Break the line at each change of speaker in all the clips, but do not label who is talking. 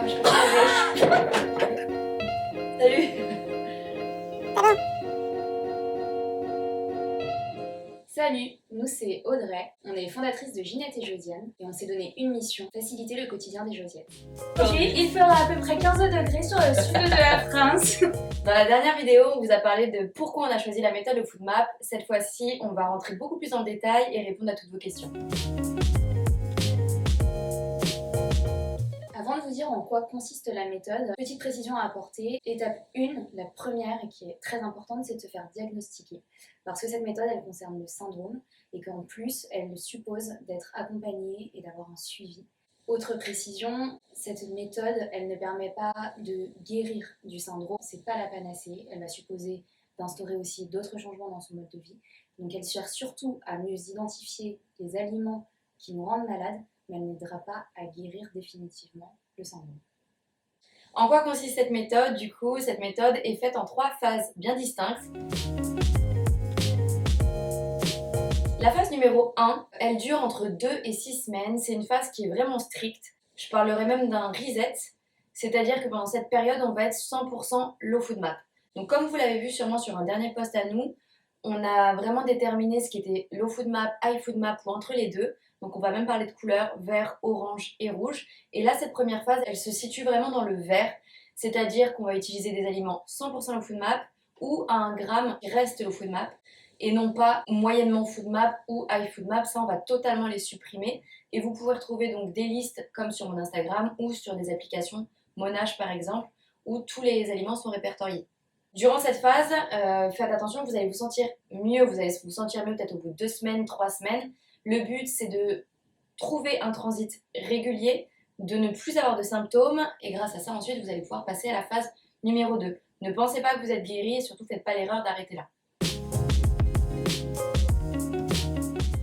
Ah, je suis Salut. Salut, nous c'est Audrey, on est les fondatrices de Ginette et Josiane et on s'est donné une mission, faciliter le quotidien des Josiettes. Aujourd'hui, il fera à peu près 15 degrés sur le sud de la France. Dans la dernière vidéo, on vous a parlé de pourquoi on a choisi la méthode Foodmap. Cette fois-ci, on va rentrer beaucoup plus dans le détail et répondre à toutes vos questions. Avant de vous dire en quoi consiste la méthode, petite précision à apporter. Étape 1, la première et qui est très importante, c'est de se faire diagnostiquer. Parce que cette méthode, elle concerne le syndrome et qu'en plus, elle suppose d'être accompagnée et d'avoir un suivi. Autre précision, cette méthode, elle ne permet pas de guérir du syndrome. C'est pas la panacée, elle va supposer d'instaurer aussi d'autres changements dans son mode de vie. Donc elle sert surtout à mieux identifier les aliments qui nous rendent malades, mais elle n'aidera pas à guérir définitivement le syndrome. En quoi consiste cette méthode? Du coup, cette méthode est faite en 3 phases bien distinctes. La phase numéro 1, elle dure entre 2 et 6 semaines. C'est une phase qui est vraiment stricte. Je parlerai même d'un reset, c'est-à-dire que pendant cette période, on va être 100% low Foodmap. Donc comme vous l'avez vu sûrement sur un dernier post à nous, on a vraiment déterminé ce qui était low Foodmap, high Foodmap ou entre les deux. Donc on va même parler de couleurs vert, orange et rouge. Et là, cette première phase, elle se situe vraiment dans le vert, c'est-à-dire qu'on va utiliser des aliments 100% low Foodmap ou à un gramme qui reste low Foodmap et non pas moyennement Foodmap ou high Foodmap. Ça, on va totalement les supprimer. Et vous pouvez retrouver donc des listes comme sur mon Instagram ou sur des applications, Monash par exemple, où tous les aliments sont répertoriés. Durant cette phase, faites attention, vous allez vous sentir mieux, vous allez vous sentir mieux peut-être au bout de 2 semaines, 3 semaines. Le but, c'est de trouver un transit régulier, de ne plus avoir de symptômes, et grâce à ça, ensuite, vous allez pouvoir passer à la phase numéro 2. Ne pensez pas que vous êtes guéri, et surtout, faites pas l'erreur d'arrêter là.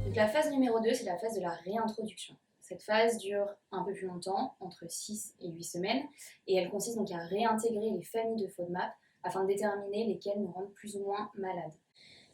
Donc, la phase numéro 2, c'est la phase de la réintroduction. Cette phase dure un peu plus longtemps, entre 6 et 8 semaines, et elle consiste donc à réintégrer les familles de FODMAP afin de déterminer lesquelles nous rendent plus ou moins malades.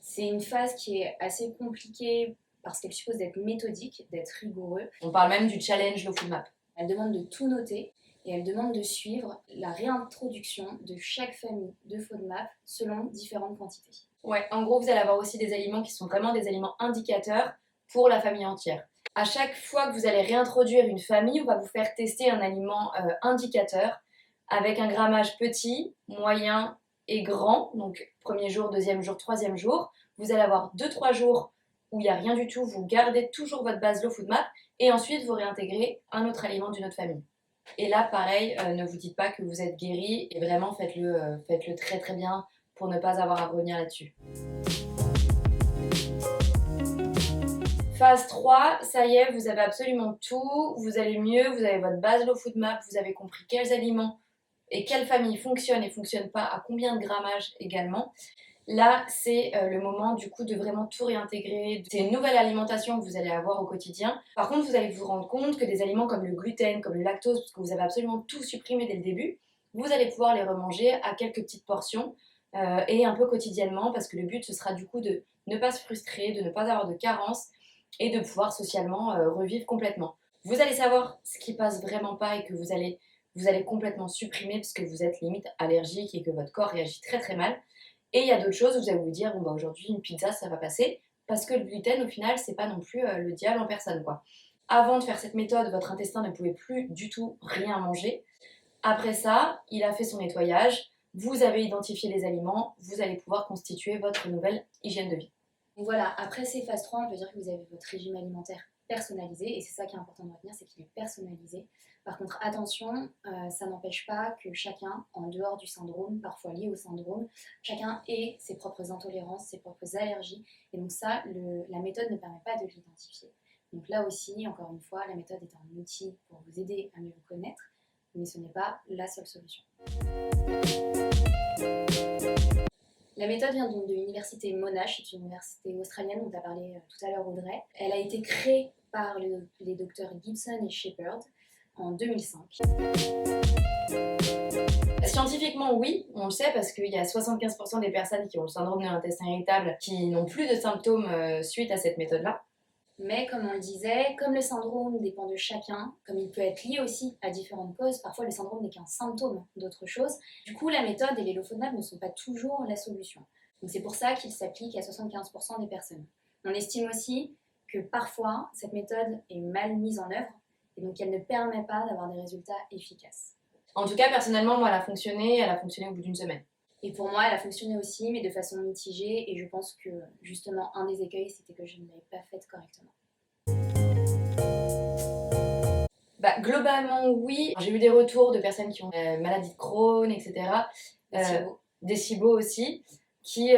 C'est une phase qui est assez compliquée parce qu'elle suppose d'être méthodique, d'être rigoureux. On parle même du challenge low Foodmap. Elle demande de tout noter et elle demande de suivre la réintroduction de chaque famille de FODMAP selon différentes quantités. Ouais, en gros, vous allez avoir aussi des aliments qui sont vraiment des aliments indicateurs pour la famille entière. À chaque fois que vous allez réintroduire une famille, on va vous faire tester un aliment indicateur avec un grammage petit, moyen et grand. Donc, premier jour, deuxième jour, troisième jour. Vous allez avoir 2-3 jours où il n'y a rien du tout, vous gardez toujours votre base low Foodmap et ensuite vous réintégrez un autre aliment d'une autre famille. Et là, pareil, ne vous dites pas que vous êtes guéri et vraiment faites-le très très bien pour ne pas avoir à revenir là-dessus. Phase 3, ça y est, vous avez absolument tout, vous allez mieux, vous avez votre base low Foodmap, vous avez compris quels aliments et quelle famille fonctionne et ne fonctionne pas, à combien de grammage également. Là, c'est le moment du coup de vraiment tout réintégrer. C'est une nouvelle alimentation que vous allez avoir au quotidien. Par contre, vous allez vous rendre compte que des aliments comme le gluten, comme le lactose, parce que vous avez absolument tout supprimé dès le début, vous allez pouvoir les remanger à quelques petites portions et un peu quotidiennement, parce que le but, ce sera du coup de ne pas se frustrer, de ne pas avoir de carence et de pouvoir socialement revivre complètement. Vous allez savoir ce qui passe vraiment pas et que vous allez complètement supprimer parce que vous êtes limite allergique et que votre corps réagit très très mal. Et il y a d'autres choses où vous allez vous dire, bon bah aujourd'hui une pizza ça va passer, parce que le gluten au final c'est pas non plus le diable en personne quoi. Avant de faire cette méthode, votre intestin ne pouvait plus du tout rien manger. Après ça, il a fait son nettoyage, vous avez identifié les aliments, vous allez pouvoir constituer votre nouvelle hygiène de vie. Donc voilà, après ces phases 3, on peut dire que vous avez votre régime alimentaire personnalisé, et c'est ça qui est important de retenir, c'est qu'il est personnalisé. Par contre, attention, ça n'empêche pas que chacun, en dehors du syndrome, parfois lié au syndrome, chacun ait ses propres intolérances, ses propres allergies, et donc ça, la méthode ne permet pas de l'identifier. Donc là aussi, encore une fois, la méthode est un outil pour vous aider à mieux vous connaître, mais ce n'est pas la seule solution. La méthode vient donc de l'université Monash, c'est une université australienne dont a parlé tout à l'heure Audrey. Elle a été créée par les docteurs Gibson et Shepherd en 2005. Scientifiquement, oui, on le sait parce qu'il y a 75% des personnes qui ont le syndrome de l'intestin irritable qui n'ont plus de symptômes suite à cette méthode-là.
Mais comme on le disait, comme le syndrome dépend de chacun, comme il peut être lié aussi à différentes causes, parfois le syndrome n'est qu'un symptôme d'autre chose, du coup la méthode et les low FODMAP ne sont pas toujours la solution. Donc c'est pour ça qu'il s'applique à 75% des personnes. On estime aussi que parfois cette méthode est mal mise en œuvre et donc elle ne permet pas d'avoir des résultats efficaces.
En tout cas, personnellement, moi, elle a fonctionné au bout d'une semaine.
Et pour moi, elle a fonctionné aussi, mais de façon mitigée. Et je pense que justement, un des écueils, c'était que je ne l'avais pas faite correctement.
Bah, globalement, oui. J'ai eu des retours de personnes qui ont maladie de Crohn, etc. Des SIBO aussi, qui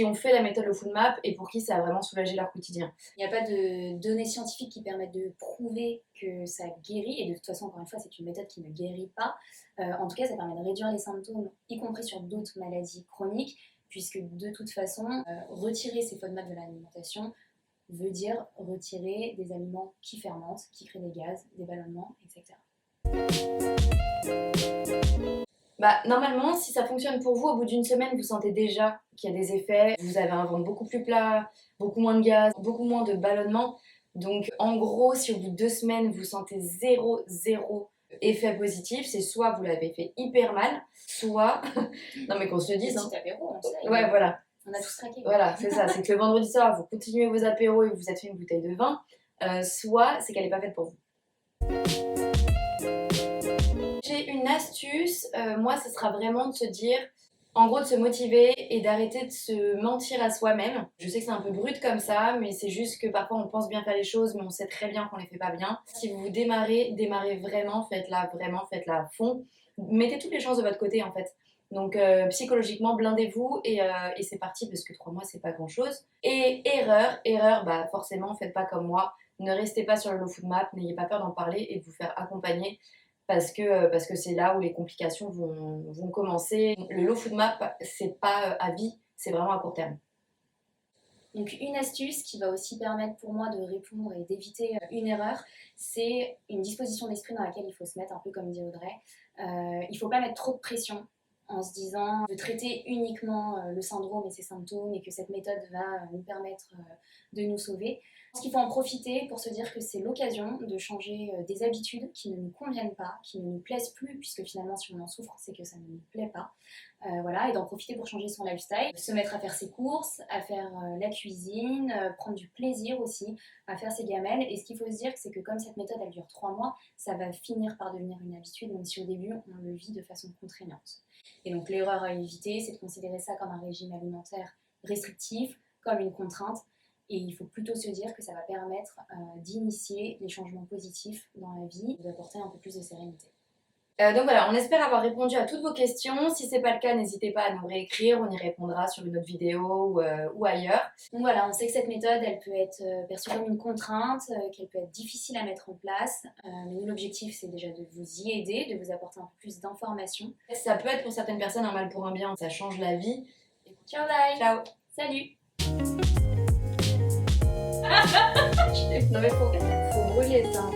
ont fait la méthode Low FODMAP et pour qui ça a vraiment soulagé leur quotidien.
Il n'y a pas de données scientifiques qui permettent de prouver que ça guérit. Et de toute façon, encore une fois, c'est une méthode qui ne guérit pas. En tout cas, ça permet de réduire les symptômes, y compris sur d'autres maladies chroniques, puisque de toute façon, retirer ces FODMAP de l'alimentation veut dire retirer des aliments qui fermentent, qui créent des gaz, des ballonnements, etc.
Bah, normalement, si ça fonctionne pour vous, au bout d'une semaine, vous sentez déjà qu'il y a des effets. Vous avez un ventre beaucoup plus plat, beaucoup moins de gaz, beaucoup moins de ballonnement. Donc, en gros, si au bout de 2 semaines, vous sentez zéro effet positif, c'est soit vous l'avez fait hyper mal, soit... non mais qu'on se le dise,
hein. Petit apéro, on sait.
Ouais, voilà.
On a tous craqué.
Voilà, c'est ça. C'est que le vendredi soir, vous continuez vos apéros et vous êtes fait une bouteille de vin. Soit c'est qu'elle n'est pas faite pour vous. J'ai une astuce, moi, ce sera vraiment de se dire, en gros, de se motiver et d'arrêter de se mentir à soi-même. Je sais que c'est un peu brut comme ça, mais c'est juste que parfois on pense bien faire les choses, mais on sait très bien qu'on les fait pas bien. Si vous démarrez vraiment, faites-la à fond. Mettez toutes les chances de votre côté, en fait. Donc psychologiquement, blindez-vous et c'est parti parce que 3 mois, c'est pas grand-chose. Et erreur, bah forcément, faites pas comme moi. Ne restez pas sur le Low FODMAP, n'ayez pas peur d'en parler et de vous faire accompagner parce que c'est là où les complications vont commencer. Le Low FODMAP, c'est pas à vie, c'est vraiment à court terme.
Donc une astuce qui va aussi permettre pour moi de répondre et d'éviter une erreur, c'est une disposition d'esprit dans laquelle il faut se mettre, un peu comme dit Audrey. Il ne faut pas mettre trop de pression en se disant de traiter uniquement le syndrome et ses symptômes et que cette méthode va nous permettre de nous sauver. Je pense qu'il faut en profiter pour se dire que c'est l'occasion de changer des habitudes qui ne nous conviennent pas, qui ne nous plaisent plus, puisque finalement si on en souffre, c'est que ça ne nous plaît pas. Voilà, et d'en profiter pour changer son lifestyle, se mettre à faire ses courses, à faire la cuisine, prendre du plaisir aussi à faire ses gamelles. Et ce qu'il faut se dire, c'est que comme cette méthode elle dure 3 mois, ça va finir par devenir une habitude, même si au début on le vit de façon contraignante. Et donc l'erreur à éviter, c'est de considérer ça comme un régime alimentaire restrictif, comme une contrainte. Et il faut plutôt se dire que ça va permettre d'initier des changements positifs dans la vie et d'apporter un peu plus de sérénité.
Donc voilà, on espère avoir répondu à toutes vos questions. Si c'est pas le cas, n'hésitez pas à nous réécrire, on y répondra sur une autre vidéo ou ailleurs.
Donc voilà, on sait que cette méthode, elle peut être perçue comme une contrainte, qu'elle peut être difficile à mettre en place. Mais nous, l'objectif, c'est déjà de vous y aider, de vous apporter un peu plus d'informations.
Ça peut être pour certaines personnes un mal pour un bien, ça change la vie.
Ciao, bye.
Ciao.
Salut.
Non mais faut brûler ça.